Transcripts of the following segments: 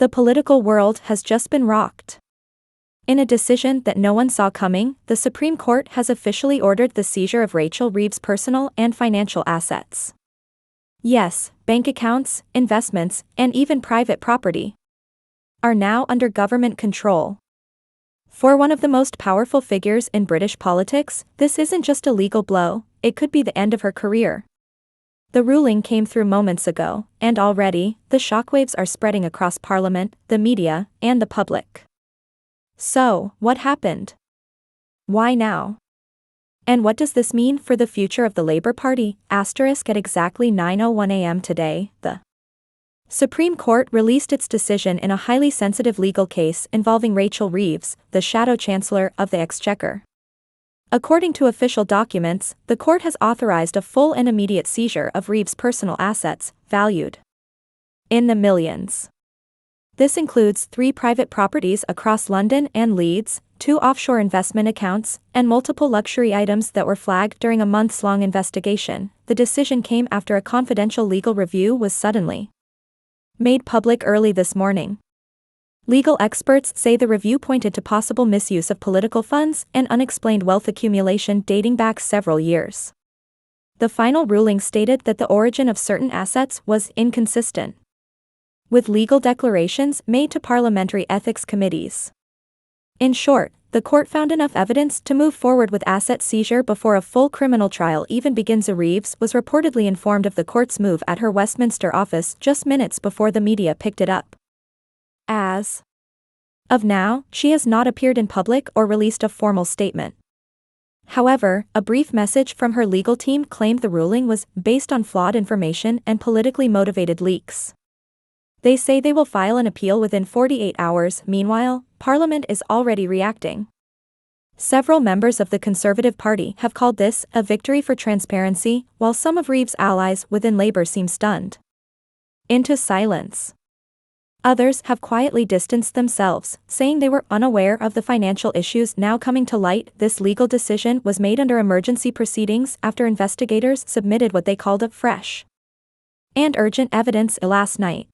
The political world has just been rocked. In a decision that no one saw coming, the Supreme Court has officially ordered the seizure of Rachel Reeves' personal and financial assets. Yes, bank accounts, investments, and even private property are now under government control. For one of the most powerful figures in British politics, this isn't just a legal blow, it could be the end of her career. The ruling came through moments ago, and already, the shockwaves are spreading across Parliament, the media, and the public. So, what happened? Why now? And what does this mean for the future of the Labour Party? At exactly 9:01 a.m. today, the Supreme Court released its decision in a highly sensitive legal case involving Rachel Reeves, the Shadow Chancellor of the Exchequer. According to official documents, the court has authorized a full and immediate seizure of Reeves' personal assets, valued in the millions. This includes 3 private properties across London and Leeds, 2 offshore investment accounts, and multiple luxury items that were flagged during a months-long investigation. The decision came after a confidential legal review was suddenly made public early this morning. Legal experts say the review pointed to possible misuse of political funds and unexplained wealth accumulation dating back several years. The final ruling stated that the origin of certain assets was inconsistent with legal declarations made to parliamentary ethics committees. In short, the court found enough evidence to move forward with asset seizure before a full criminal trial even begins. Reeves was reportedly informed of the court's move at her Westminster office just minutes before the media picked it up. As of now, she has not appeared in public or released a formal statement. However, a brief message from her legal team claimed the ruling was based on flawed information and politically motivated leaks. They say they will file an appeal within 48 hours. Meanwhile, Parliament is already reacting. Several members of the Conservative Party have called this a victory for transparency, while some of Reeves' allies within Labour seem stunned into silence. Others have quietly distanced themselves, saying they were unaware of the financial issues now coming to light. This legal decision was made under emergency proceedings after investigators submitted what they called a fresh and urgent evidence last night.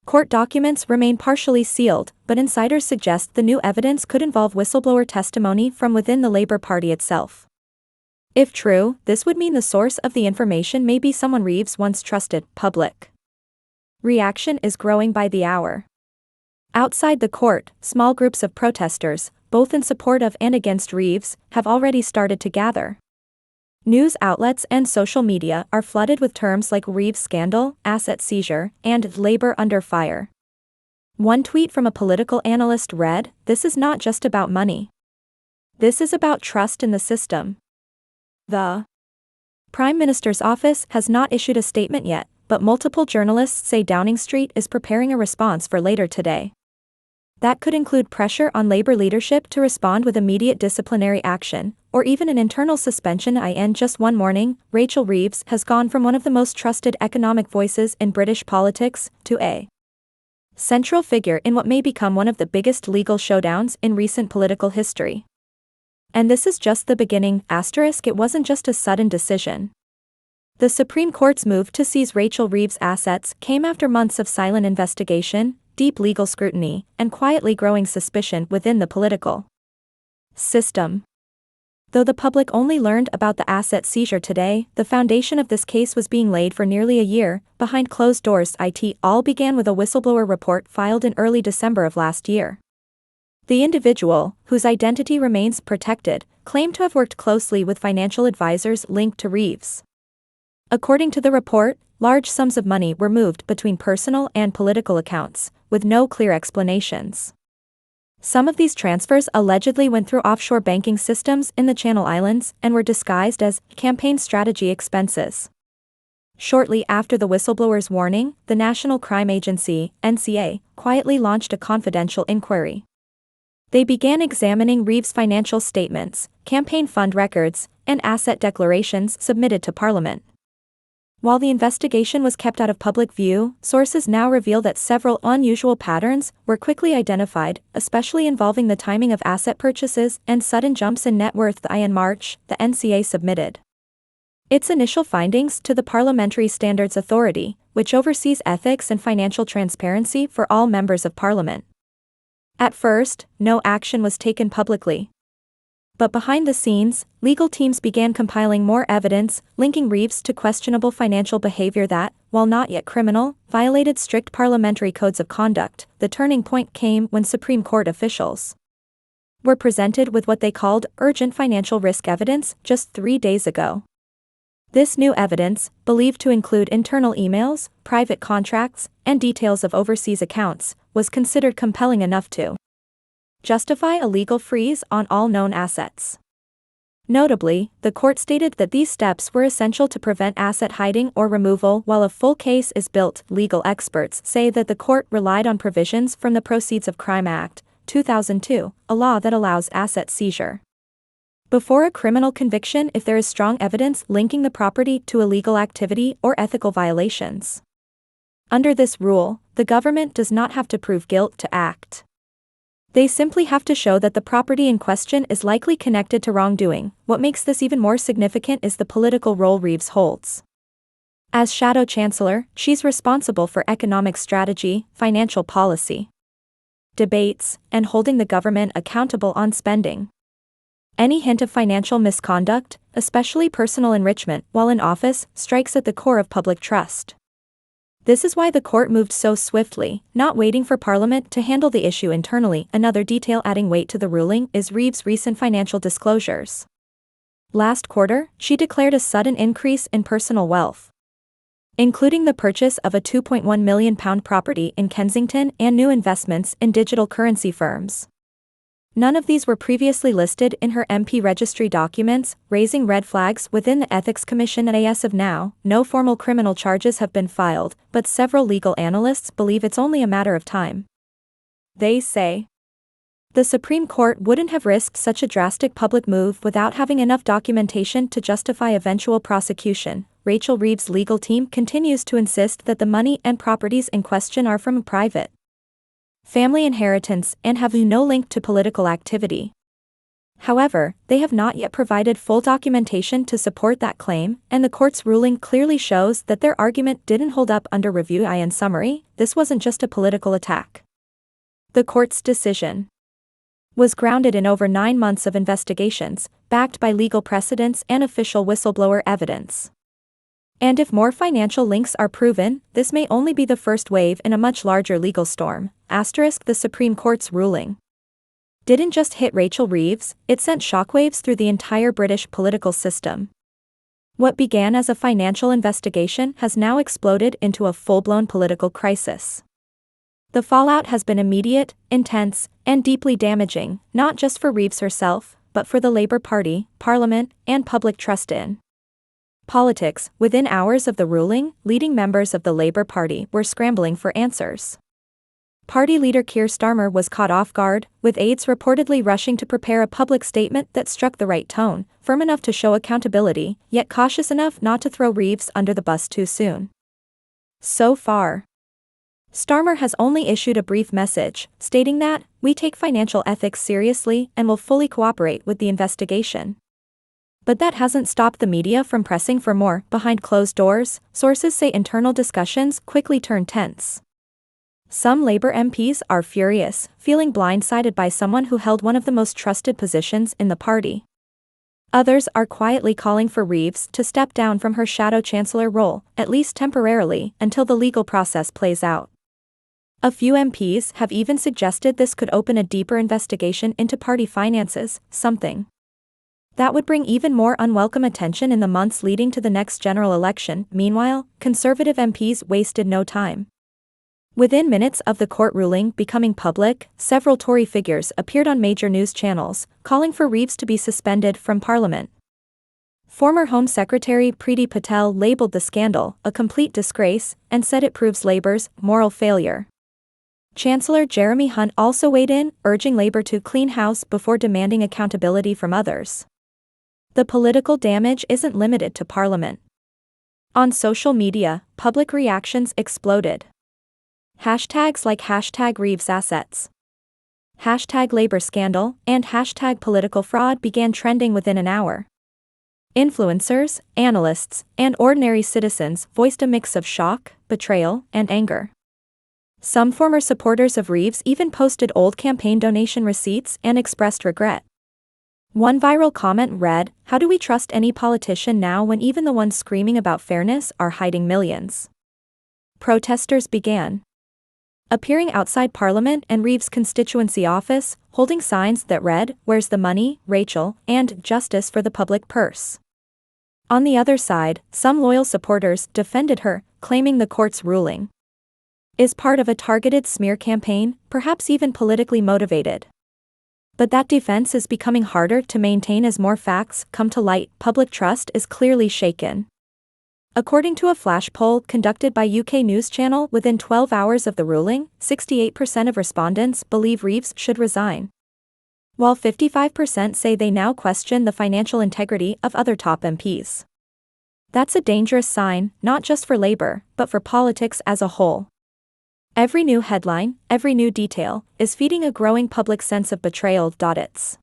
Court documents remain partially sealed, but insiders suggest the new evidence could involve whistleblower testimony from within the Labour Party itself. If true, this would mean the source of the information may be someone Reeves once trusted. Public reaction is growing by the hour. Outside the court, small groups of protesters, both in support of and against Reeves, have already started to gather. News outlets and social media are flooded with terms like Reeves scandal, asset seizure, and Labour under fire. One tweet from a political analyst read, "This is not just about money. This is about trust in the system." The Prime Minister's office has not issued a statement yet, but multiple journalists say Downing Street is preparing a response for later today. That could include pressure on Labour leadership to respond with immediate disciplinary action, or even an internal suspension. In just one morning, Rachel Reeves has gone from one of the most trusted economic voices in British politics to a central figure in what may become one of the biggest legal showdowns in recent political history. And this is just the beginning. It wasn't just a sudden decision. The Supreme Court's move to seize Rachel Reeves' assets came after months of silent investigation, deep legal scrutiny, and quietly growing suspicion within the political system. Though the public only learned about the asset seizure today, the foundation of this case was being laid for nearly a year, behind closed doors. It all began with a whistleblower report filed in early December of last year. The individual, whose identity remains protected, claimed to have worked closely with financial advisors linked to Reeves. According to the report, large sums of money were moved between personal and political accounts, with no clear explanations. Some of these transfers allegedly went through offshore banking systems in the Channel Islands and were disguised as campaign strategy expenses. Shortly after the whistleblower's warning, the National Crime Agency, NCA, quietly launched a confidential inquiry. They began examining Reeves' financial statements, campaign fund records, and asset declarations submitted to Parliament. While the investigation was kept out of public view, sources now reveal that several unusual patterns were quickly identified, especially involving the timing of asset purchases and sudden jumps in net worth. In March, the NCA submitted its initial findings to the Parliamentary Standards Authority, which oversees ethics and financial transparency for all members of Parliament. At first, no action was taken publicly. But behind the scenes, legal teams began compiling more evidence, linking Reeves to questionable financial behavior that, while not yet criminal, violated strict parliamentary codes of conduct. The turning point came when Supreme Court officials were presented with what they called urgent financial risk evidence just 3 days ago. This new evidence, believed to include internal emails, private contracts, and details of overseas accounts, was considered compelling enough to justify a legal freeze on all known assets. Notably, the court stated that these steps were essential to prevent asset hiding or removal while a full case is built. Legal experts say that the court relied on provisions from the Proceeds of Crime Act, 2002, a law that allows asset seizure before a criminal conviction if there is strong evidence linking the property to illegal activity or ethical violations. Under this rule, the government does not have to prove guilt to act. They simply have to show that the property in question is likely connected to wrongdoing. What makes this even more significant is the political role Reeves holds. As Shadow Chancellor, she's responsible for economic strategy, financial policy debates, and holding the government accountable on spending. Any hint of financial misconduct, especially personal enrichment while in office, strikes at the core of public trust. This is why the court moved so swiftly, not waiting for Parliament to handle the issue internally. Another detail adding weight to the ruling is Reeves' recent financial disclosures. Last quarter, she declared a sudden increase in personal wealth, including the purchase of a £2.1 million property in Kensington and new investments in digital currency firms. None of these were previously listed in her MP registry documents, raising red flags within the Ethics Commission. As of now, no formal criminal charges have been filed, but several legal analysts believe it's only a matter of time. They say the Supreme Court wouldn't have risked such a drastic public move without having enough documentation to justify eventual prosecution. Rachel Reeves' legal team continues to insist that the money and properties in question are from a private family inheritance and have no link to political activity. However, they have not yet provided full documentation to support that claim, and the court's ruling clearly shows that their argument didn't hold up under review. In summary, this wasn't just a political attack. The court's decision was grounded in over 9 months of investigations, backed by legal precedents and official whistleblower evidence. And if more financial links are proven, this may only be the first wave in a much larger legal storm. The Supreme Court's ruling didn't just hit Rachel Reeves, it sent shockwaves through the entire British political system. What began as a financial investigation has now exploded into a full-blown political crisis. The fallout has been immediate, intense, and deeply damaging, not just for Reeves herself, but for the Labour Party, Parliament, and public trust in politics. Within hours of the ruling, leading members of the Labour Party were scrambling for answers. Party leader Keir Starmer was caught off guard, with aides reportedly rushing to prepare a public statement that struck the right tone, firm enough to show accountability, yet cautious enough not to throw Reeves under the bus too soon. So far, Starmer has only issued a brief message, stating that, "We take financial ethics seriously and will fully cooperate with the investigation." But that hasn't stopped the media from pressing for more. Behind closed doors, sources say internal discussions quickly turned tense. Some Labour MPs are furious, feeling blindsided by someone who held one of the most trusted positions in the party. Others are quietly calling for Reeves to step down from her Shadow Chancellor role, at least temporarily, until the legal process plays out. A few MPs have even suggested this could open a deeper investigation into party finances, something that would bring even more unwelcome attention in the months leading to the next general election. Meanwhile, Conservative MPs wasted no time. Within minutes of the court ruling becoming public, several Tory figures appeared on major news channels, calling for Reeves to be suspended from Parliament. Former Home Secretary Priti Patel labelled the scandal a complete disgrace and said it proves Labour's moral failure. Chancellor Jeremy Hunt also weighed in, urging Labour to clean house before demanding accountability from others. The political damage isn't limited to Parliament. On social media, public reactions exploded. Hashtags like #ReevesAssets, #Labour Scandal, and #Political Fraud began trending within an hour. Influencers, analysts, and ordinary citizens voiced a mix of shock, betrayal, and anger. Some former supporters of Reeves even posted old campaign donation receipts and expressed regret. One viral comment read, "How do we trust any politician now when even the ones screaming about fairness are hiding millions?" Protesters began appearing outside Parliament and Reeves' constituency office, holding signs that read, "Where's the money, Rachel?" and "Justice for the public purse." On the other side, some loyal supporters defended her, claiming the court's ruling is part of a targeted smear campaign, perhaps even politically motivated. But that defense is becoming harder to maintain as more facts come to light. Public trust is clearly shaken. According to a flash poll conducted by UK news channel within 12 hours of the ruling, 68% of respondents believe Reeves should resign, while 55% say they now question the financial integrity of other top MPs. That's a dangerous sign, not just for Labour, but for politics as a whole. Every new headline, every new detail, is feeding a growing public sense of betrayal. It's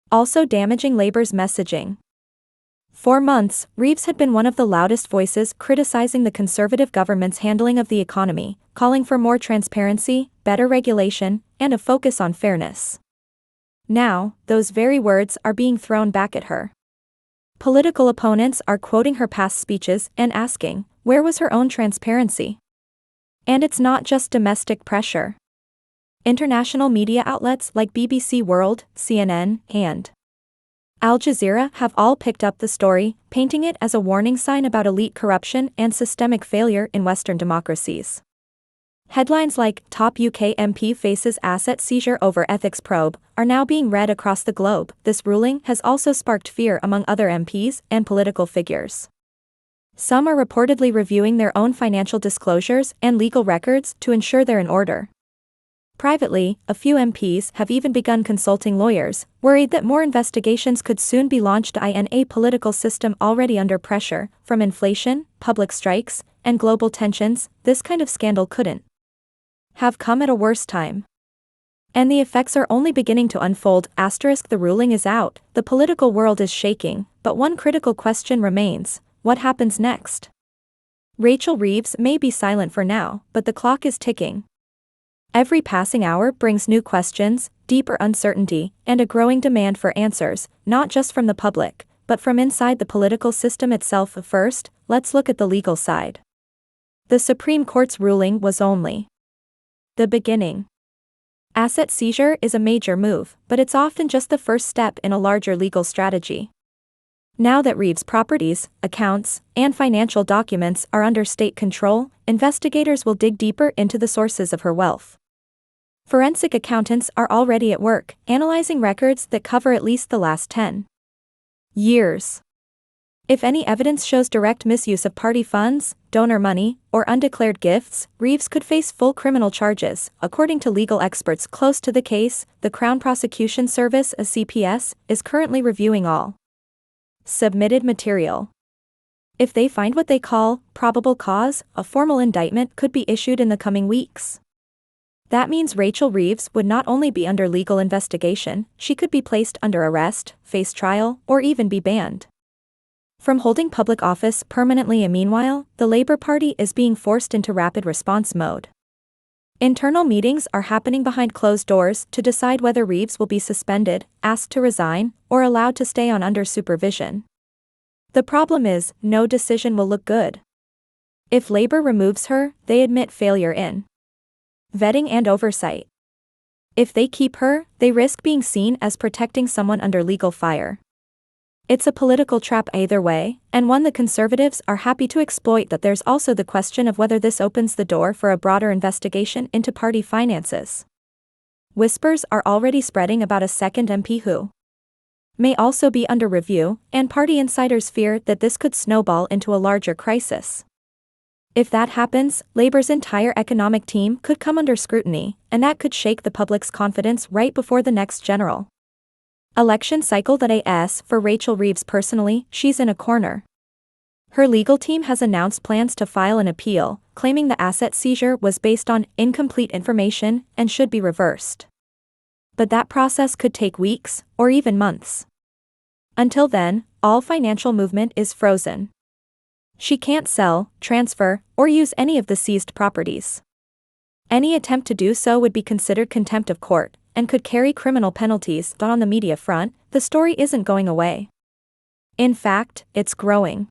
also damaging Labour's messaging. For months, Reeves had been one of the loudest voices criticizing the Conservative government's handling of the economy, calling for more transparency, better regulation, and a focus on fairness. Now, those very words are being thrown back at her. Political opponents are quoting her past speeches and asking, where was her own transparency? And it's not just domestic pressure. International media outlets like BBC World, CNN, and Al Jazeera have all picked up the story, painting it as a warning sign about elite corruption and systemic failure in Western democracies. Headlines like, "Top UK MP faces asset seizure over ethics probe," are now being read across the globe. This ruling has also sparked fear among other MPs and political figures. Some are reportedly reviewing their own financial disclosures and legal records to ensure they're in order. Privately, a few MPs have even begun consulting lawyers, worried that more investigations could soon be launched in a political system already under pressure, from inflation, public strikes, and global tensions. This kind of scandal couldn't have come at a worse time. And the effects are only beginning to unfold. The ruling is out, the political world is shaking, but one critical question remains: what happens next? Rachel Reeves may be silent for now, but the clock is ticking. Every passing hour brings new questions, deeper uncertainty, and a growing demand for answers, not just from the public, but from inside the political system itself. First, let's look at the legal side. The Supreme Court's ruling was only the beginning. Asset seizure is a major move, but it's often just the first step in a larger legal strategy. Now that Reeves' properties, accounts, and financial documents are under state control, investigators will dig deeper into the sources of her wealth. Forensic accountants are already at work, analyzing records that cover at least the last 10 years. If any evidence shows direct misuse of party funds, donor money, or undeclared gifts, Reeves could face full criminal charges. According to legal experts close to the case, the Crown Prosecution Service, a CPS, is currently reviewing all submitted material. If they find what they call probable cause, a formal indictment could be issued in the coming weeks. That means Rachel Reeves would not only be under legal investigation, she could be placed under arrest, face trial, or even be banned from holding public office permanently. Meanwhile, the Labour Party is being forced into rapid response mode. Internal meetings are happening behind closed doors to decide whether Reeves will be suspended, asked to resign, or allowed to stay on under supervision. The problem is, no decision will look good. If Labour removes her, they admit failure in vetting and oversight. If they keep her, they risk being seen as protecting someone under legal fire. It's a political trap either way, and one the Conservatives are happy to exploit. That there's also the question of whether this opens the door for a broader investigation into party finances. Whispers are already spreading about a second MP who may also be under review, and party insiders fear that this could snowball into a larger crisis. If that happens, Labour's entire economic team could come under scrutiny, and that could shake the public's confidence right before the next general election cycle. For Rachel Reeves personally, she's in a corner. Her legal team has announced plans to file an appeal, claiming the asset seizure was based on incomplete information and should be reversed. But that process could take weeks, or even months. Until then, all financial movement is frozen. She can't sell, transfer, or use any of the seized properties. Any attempt to do so would be considered contempt of court, and could carry criminal penalties. But on the media front, the story isn't going away. In fact, it's growing.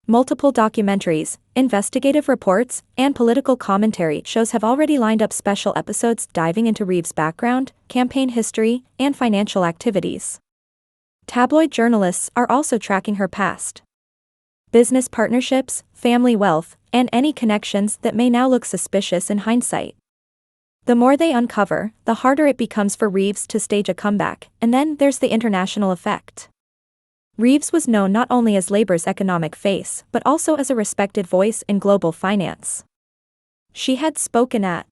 Multiple documentaries, investigative reports, and political commentary shows have already lined up special episodes diving into Reeves' background, campaign history, and financial activities. Tabloid journalists are also tracking her past. Business partnerships, family wealth, and any connections that may now look suspicious in hindsight. The more they uncover, the harder it becomes for Reeves to stage a comeback, and then there's the international effect. Reeves was known not only as Labour's economic face but also as a respected voice in global finance. She had spoken at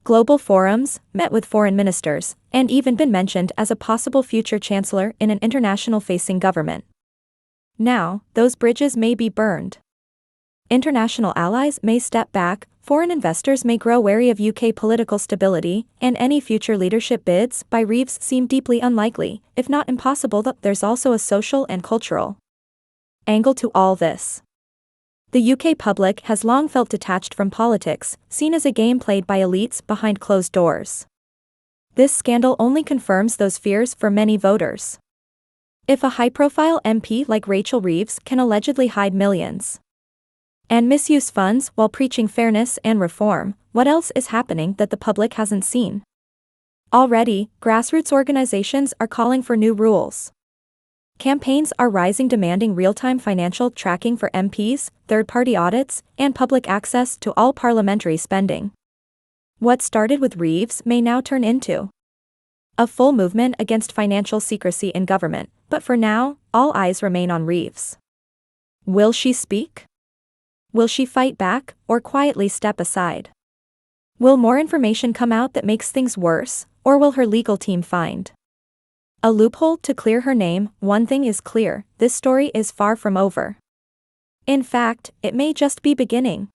global forums, met with foreign ministers, and even been mentioned as a possible future chancellor in an international-facing government. Now, those bridges may be burned. International allies may step back, foreign investors may grow wary of UK political stability, and any future leadership bids by Reeves seem deeply unlikely, if not impossible. There's also a social and cultural angle to all this. The UK public has long felt detached from politics, seen as a game played by elites behind closed doors. This scandal only confirms those fears for many voters. If a high-profile MP like Rachel Reeves can allegedly hide millions and misuse funds while preaching fairness and reform, what else is happening that the public hasn't seen? Already, grassroots organizations are calling for new rules. Campaigns are rising demanding real-time financial tracking for MPs, third-party audits, and public access to all parliamentary spending. What started with Reeves may now turn into a full movement against financial secrecy in government, but for now, all eyes remain on Reeves. Will she speak? Will she fight back, or quietly step aside? Will more information come out that makes things worse, or will her legal team find a loophole to clear her name? One thing is clear, this story is far from over. In fact, it may just be beginning.